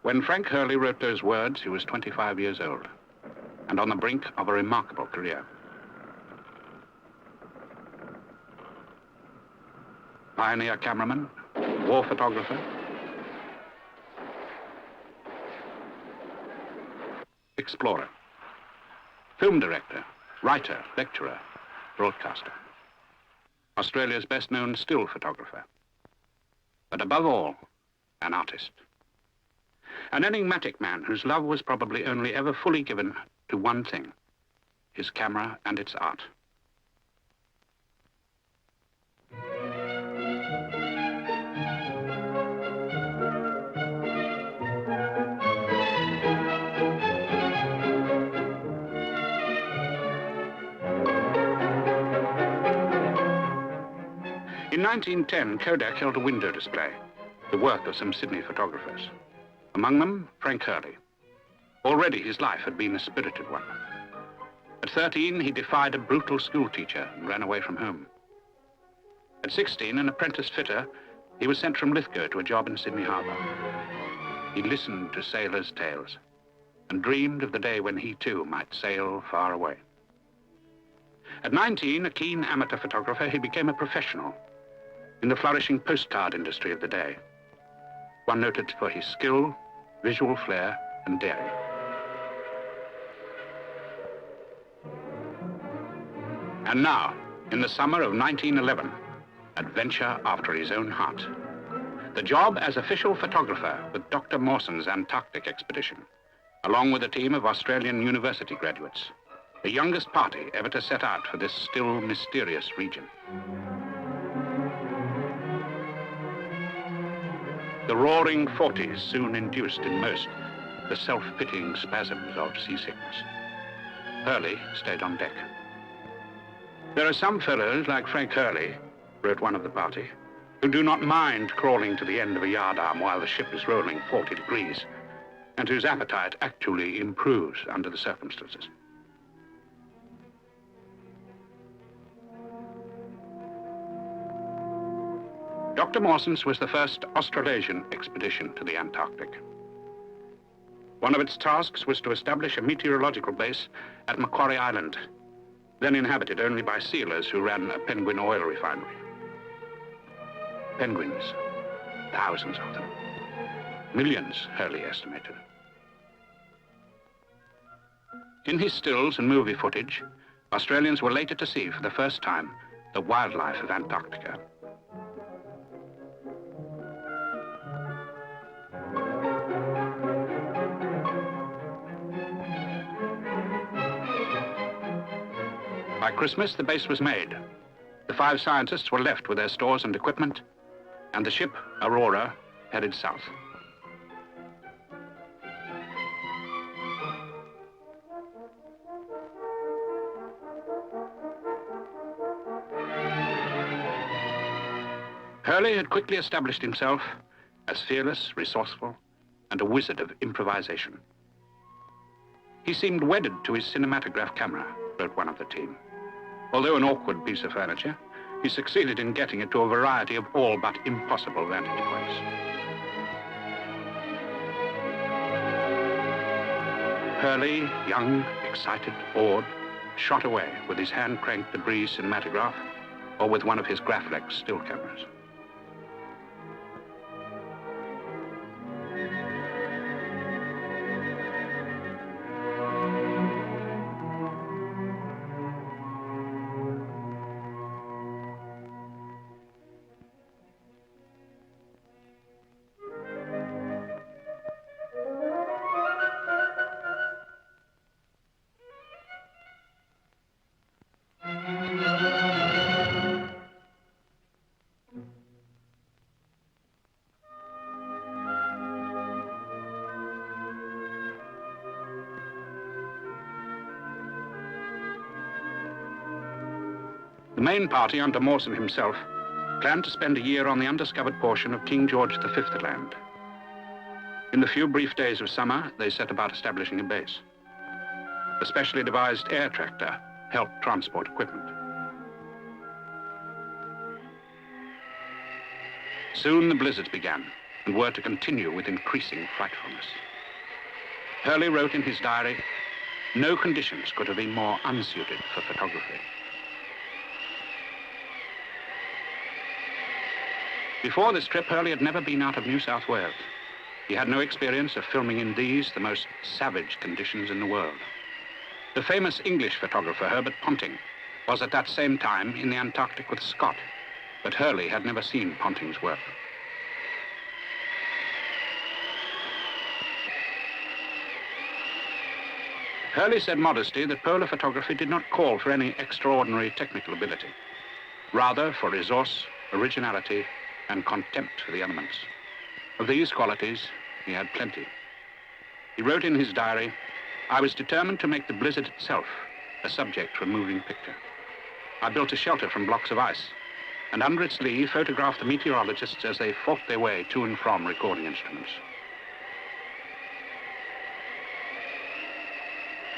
When Frank Hurley wrote those words, he was 25 years old and on the brink of a remarkable career. Pioneer cameraman, war photographer, explorer, film director, writer, lecturer, broadcaster, Australia's best-known still photographer, but above all, an artist. An enigmatic man whose love was probably only ever fully given to one thing, his camera and its art. In 1910, Kodak held a window display, the work of some Sydney photographers. Among them, Frank Hurley. Already his life had been a spirited one. At 13, he defied a brutal schoolteacher and ran away from home. At 16, an apprentice fitter, he was sent from Lithgow to a job in Sydney Harbour. He listened to sailors' tales and dreamed of the day when he too might sail far away. At 19, a keen amateur photographer, he became a professional in the flourishing postcard industry of the day, one noted for his skill, visual flair, and daring. And now, in the summer of 1911, adventure after his own heart. The job as official photographer with Dr. Mawson's Antarctic Expedition, along with a team of Australian university graduates, the youngest party ever to set out for this still mysterious region. The roaring 40s soon induced in most the self-pitying spasms of seasickness. Hurley stayed on deck. There are some fellows like Frank Hurley, wrote one of the party, who do not mind crawling to the end of a yardarm while the ship is rolling 40 degrees, and whose appetite actually improves under the circumstances. Dr. Mawson's was the first Australasian expedition to the Antarctic. One of its tasks was to establish a meteorological base at Macquarie Island, then inhabited only by sealers who ran a penguin oil refinery. Penguins, thousands of them. Millions, Hurley estimated. In his stills and movie footage, Australians were later to see for the first time the wildlife of Antarctica. By Christmas, the base was made. The 5 scientists were left with their stores and equipment, and the ship, Aurora, headed south. Hurley had quickly established himself as fearless, resourceful, and a wizard of improvisation. He seemed wedded to his cinematograph camera, wrote one of the team. Although an awkward piece of furniture, he succeeded in getting it to a variety of all but impossible vantage points. Hurley, young, excited, awed, shot away with his hand-cranked debris cinematograph or with one of his Graflex still cameras. The main party, under Mawson himself, planned to spend a year on the undiscovered portion of King George V land. In the few brief days of summer, they set about establishing a base. A specially devised air tractor helped transport equipment. Soon the blizzards began, and were to continue with increasing frightfulness. Hurley wrote in his diary, "No conditions could have been more unsuited for photography." Before this trip, Hurley had never been out of New South Wales. He had no experience of filming in these, the most savage conditions in the world. The famous English photographer Herbert Ponting was at that same time in the Antarctic with Scott, but Hurley had never seen Ponting's work. Hurley said modestly that polar photography did not call for any extraordinary technical ability, rather for resource, originality, and contempt for the elements. Of these qualities, he had plenty. He wrote in his diary, "I was determined to make the blizzard itself a subject for a moving picture. I built a shelter from blocks of ice, and under its lee photographed the meteorologists as they fought their way to and from recording instruments."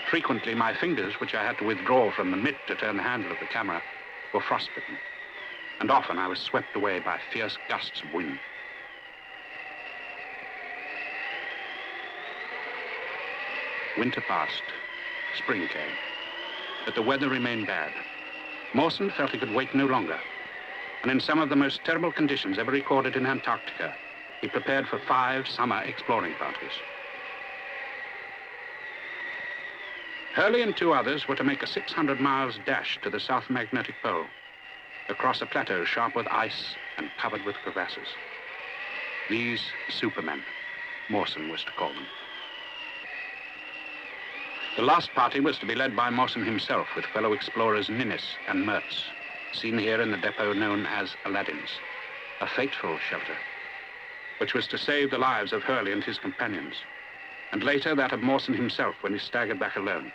Frequently, my fingers, which I had to withdraw from the mitt to turn the handle of the camera, were frostbitten, and often I was swept away by fierce gusts of wind. Winter passed, spring came, but the weather remained bad. Mawson felt he could wait no longer, and in some of the most terrible conditions ever recorded in Antarctica, he prepared for 5 summer exploring parties. Hurley and 2 others were to make a 600 miles dash to the South Magnetic Pole, across a plateau sharp with ice and covered with crevasses. These supermen, Mawson was to call them. The last party was to be led by Mawson himself, with fellow explorers Ninnis and Mertz, seen here in the depot known as Aladdin's, a fateful shelter, which was to save the lives of Hurley and his companions, and later that of Mawson himself when he staggered back alone,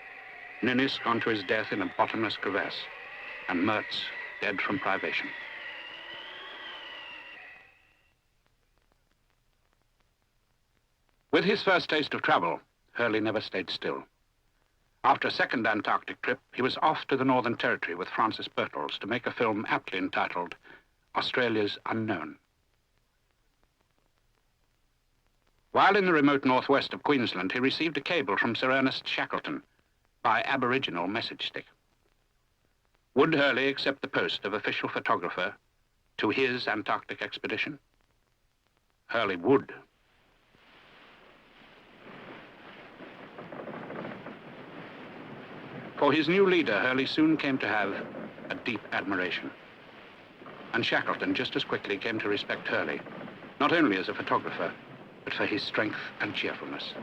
Ninnis gone to his death in a bottomless crevasse, and Mertz dead from privation. With his first taste of travel, Hurley never stayed still. After a second Antarctic trip, he was off to the Northern Territory with Francis Birtles to make a film aptly entitled Australia's Unknown. While in the remote northwest of Queensland, he received a cable from Sir Ernest Shackleton by Aboriginal message stick. Would Hurley accept the post of official photographer to his Antarctic expedition? Hurley would. For his new leader, Hurley soon came to have a deep admiration. And Shackleton just as quickly came to respect Hurley, not only as a photographer, but for his strength and cheerfulness.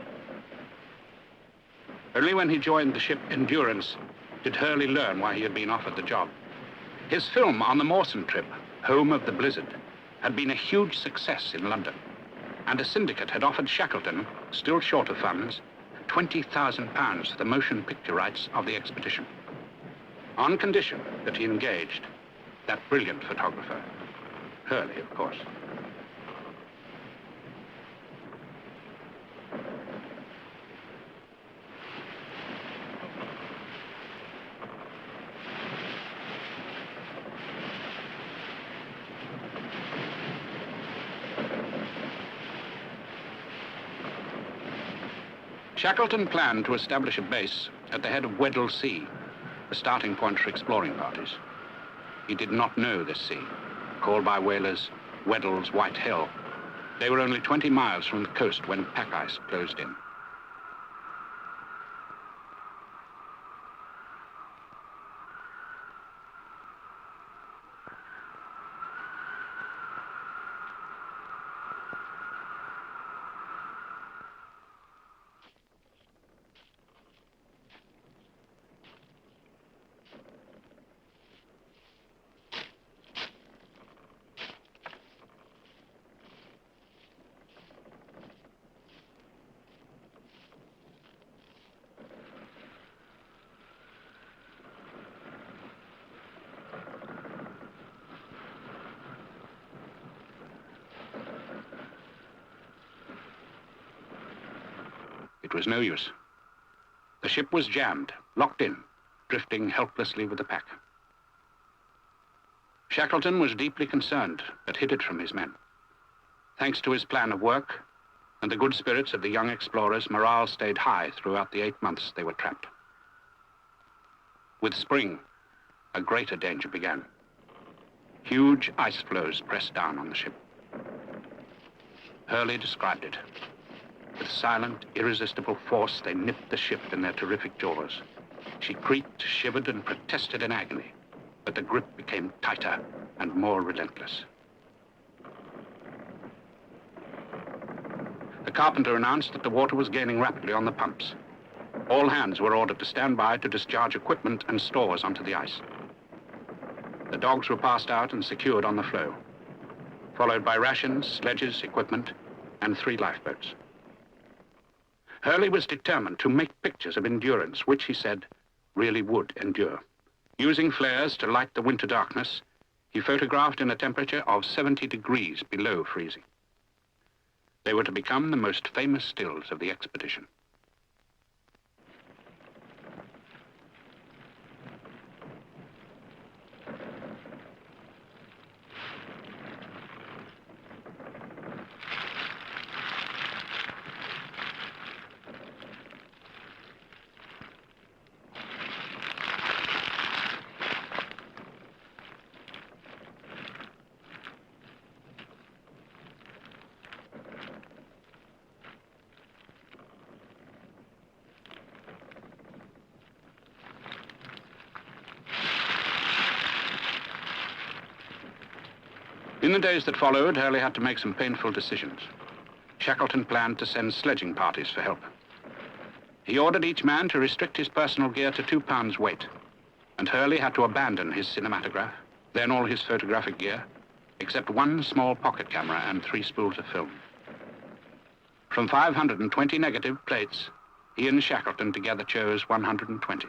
Only when he joined the ship Endurance did Hurley learn why he had been offered the job. His film on the Mawson trip, Home of the Blizzard, had been a huge success in London, and a syndicate had offered Shackleton, still short of funds, £20,000 for the motion picture rights of the expedition, on condition that he engaged that brilliant photographer, Hurley, of course. Shackleton planned to establish a base at the head of Weddell Sea, a starting point for exploring parties. He did not know this sea, called by whalers Weddell's White Hell. They were only 20 miles from the coast when pack ice closed in. It was no use. The ship was jammed, locked in, drifting helplessly with the pack. Shackleton was deeply concerned, but hid it from his men. Thanks to his plan of work and the good spirits of the young explorers, morale stayed high throughout the 8 months they were trapped. With spring, a greater danger began. Huge ice floes pressed down on the ship. Hurley described it. With silent, irresistible force, they nipped the ship in their terrific jaws. She creaked, shivered, and protested in agony, but the grip became tighter and more relentless. The carpenter announced that the water was gaining rapidly on the pumps. All hands were ordered to stand by to discharge equipment and stores onto the ice. The dogs were passed out and secured on the floe, followed by rations, sledges, equipment, and 3 lifeboats. Hurley was determined to make pictures of endurance, which, he said, really would endure. Using flares to light the winter darkness, he photographed in a temperature of 70 degrees below freezing. They were to become the most famous stills of the expedition. In the days that followed, Hurley had to make some painful decisions. Shackleton planned to send sledging parties for help. He ordered each man to restrict his personal gear to 2 pounds weight, and Hurley had to abandon his cinematograph, then all his photographic gear, except 1 small pocket camera and 3 spools of film. From 520 negative plates, he and Shackleton together chose 120.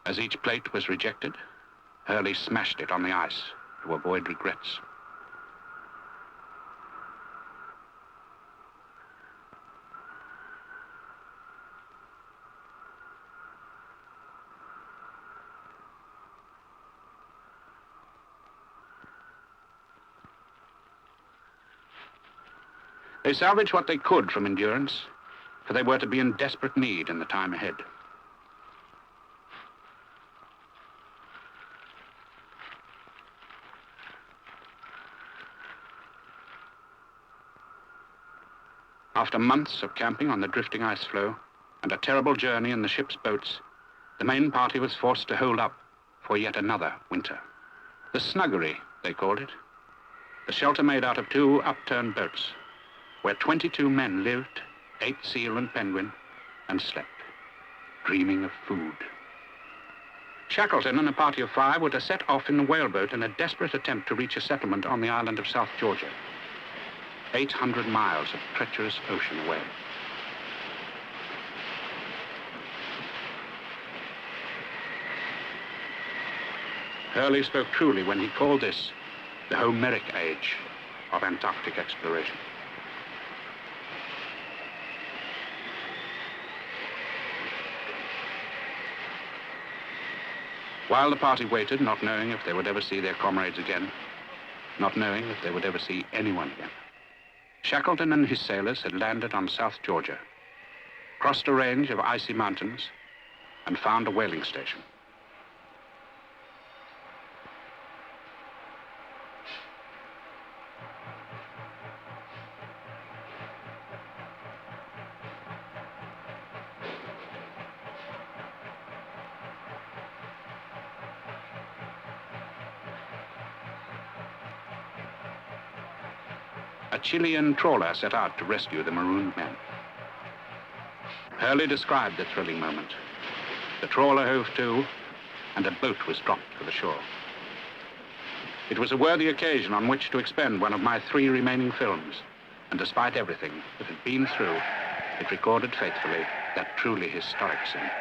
As each plate was rejected, Hurley smashed it on the ice to avoid regrets. They salvaged what they could from endurance, for they were to be in desperate need in the time ahead. After months of camping on the drifting ice floe and a terrible journey in the ship's boats, the main party was forced to hold up for yet another winter. The snuggery, they called it, the shelter made out of 2 upturned boats, where 22 men lived, ate seal and penguin, and slept, dreaming of food. Shackleton and a party of 5 were to set off in a whaleboat in a desperate attempt to reach a settlement on the island of South Georgia, 800 miles of treacherous ocean away. Hurley spoke truly when he called this the Homeric age of Antarctic exploration. While the party waited, not knowing if they would ever see their comrades again, not knowing if they would ever see anyone again, Shackleton and his sailors had landed on South Georgia, crossed a range of icy mountains, and found a whaling station. A Chilean trawler set out to rescue the marooned men. Hurley described the thrilling moment. The trawler hove to, and a boat was dropped for the shore. It was a worthy occasion on which to expend one of my 3 remaining films, and despite everything it had been through, it recorded faithfully that truly historic scene.